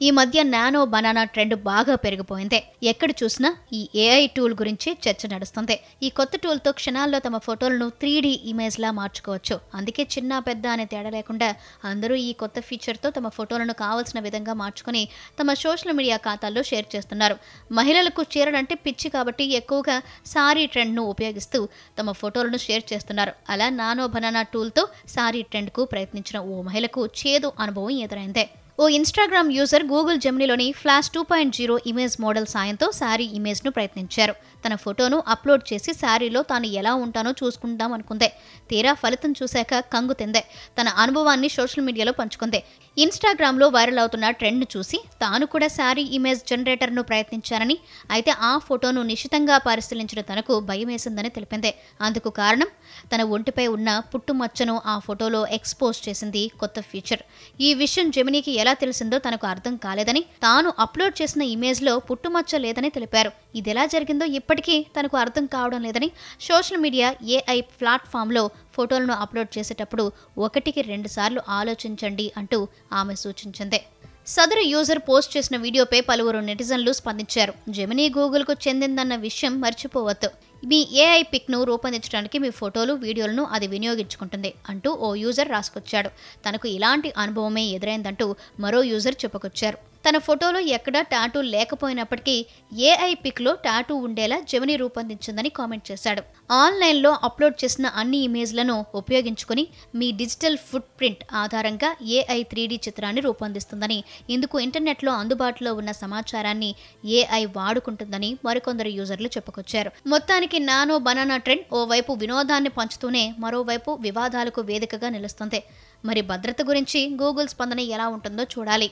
ఈ మధ్య nano banana trend బాగా పెరిగిపోయింది. ఎక్కడ చూసినా ఈ ఏఐ టూల్ గురించి చర్చ నడుస్తుంది. ఈ కొత్త టూల్తో క్షణాల్లో తమ ఫోటోలను 3D ఇమేజ్లా మార్చుకోవచ్చు. అందుకే చిన్న పెద్ద అనే తేడా లేకుండా అందరూ ఈ కొత్త ఫీచర్తో తమ ఫోటోలను కావాల్సిన విధంగా మార్చుకుని తమ సోషల్ మీడియా ఖాతాల్లో షేర్ చేస్తున్నారు. మహిళలకు చీరలంటే పిచ్చి కాబట్టి ఎక్కువగా సారీ ట్రెండ్ను ఉపయోగిస్తూ తమ ఫోటోలను షేర్ చేస్తున్నారు. అలా నానో బనానా టూల్తో సారీ ట్రెండ్కు ప్రయత్నించిన ఓ మహిళకు చేదు అనుభవం ఎదురైంది. ఓ ఇన్స్టాగ్రామ్ యూజర్ గూగుల్ జెమినీలోని ఫ్లాష్ 2.0 ఇమేజ్ మోడల్ సాయంతో శారీ ఇమేజ్ను ప్రయత్నించారు. తన ఫోటోను అప్లోడ్ చేసి శారీలో తాను ఎలా ఉంటానో చూసుకుందాం అనుకుందే. తీరా ఫలితం చూశాక కంగు తిందే. తన అనుభవాన్ని సోషల్ మీడియాలో పంచుకుంది. ఇన్స్టాగ్రామ్లో వైరల్ అవుతున్న ట్రెండ్ను చూసి తాను కూడా శారీ ఇమేజ్ జనరేటర్ను ప్రయత్నించానని, అయితే ఆ ఫోటోను నిశితంగా పరిశీలించిన తనకు భయమేసిందని తెలిపింది. అందుకు కారణం తన ఒంటిపై ఉన్న పుట్టుమచ్చను ఆ ఫోటోలో ఎక్స్పోజ్ చేసింది కొత్త ఫీచర్. ఈ విషయం జెమినీకి ఎలా తెలిసిందో తనకు అర్థం కాలేదని, తాను అప్లోడ్ చేసిన ఇమేజ్లో పుట్టుమచ్చ లేదని తెలిపారు. ఇదెలా జరిగిందో ఇప్పటికీ తనకు అర్థం కావడం లేదని సోషల్ మీడియా ఏఐ ప్లాట్ఫామ్లో ఫోటోలను అప్లోడ్ చేసేటప్పుడు 1కి 2 సార్లు ఆలోచించండి అంటూ ఆమె సూచించింది. సదరు యూజర్ పోస్ట్ చేసిన వీడియోపై పలువురు నెటిజన్లు స్పందించారు. జెమినీ గూగుల్కు చెందిందన్న విషయం మర్చిపోవద్దు. మీ ఏఐ పిక్ను రూపొందించడానికి మీ ఫోటోలు, వీడియోలను అది వినియోగించుకుంటుంది అంటూ ఓ యూజర్ రాసుకొచ్చాడు. తనకు ఇలాంటి అనుభవమే ఎదురైందంటూ మరో యూజర్ చెప్పుకొచ్చారు. తన ఫోటోలో ఎక్కడా టాటూ లేకపోయినప్పటికీ ఏఐ పిక్లో టాటూ ఉండేలా జెమినీ రూపొందించిందని కామెంట్ చేశాడు. ఆన్లైన్లో అప్లోడ్ చేసిన అన్ని ఇమేజ్లను ఉపయోగించుకుని మీ డిజిటల్ ఫుట్ ప్రింట్ ఆధారంగా ఏఐ 3D చిత్రాన్ని రూపొందిస్తుందని, ఇందుకు ఇంటర్నెట్లో అందుబాటులో ఉన్న సమాచారాన్ని ఏఐ వాడుకుంటుందని మరికొందరు యూజర్లు చెప్పుకొచ్చారు. మొత్తానికి నానో బనానా ట్రెండ్ ఓవైపు వినోదాన్ని పంచుతూనే మరోవైపు వివాదాలకు వేదికగా నిలుస్తుంది. మరి భద్రత గురించి గూగుల్ స్పందన ఎలా ఉంటుందో చూడాలి.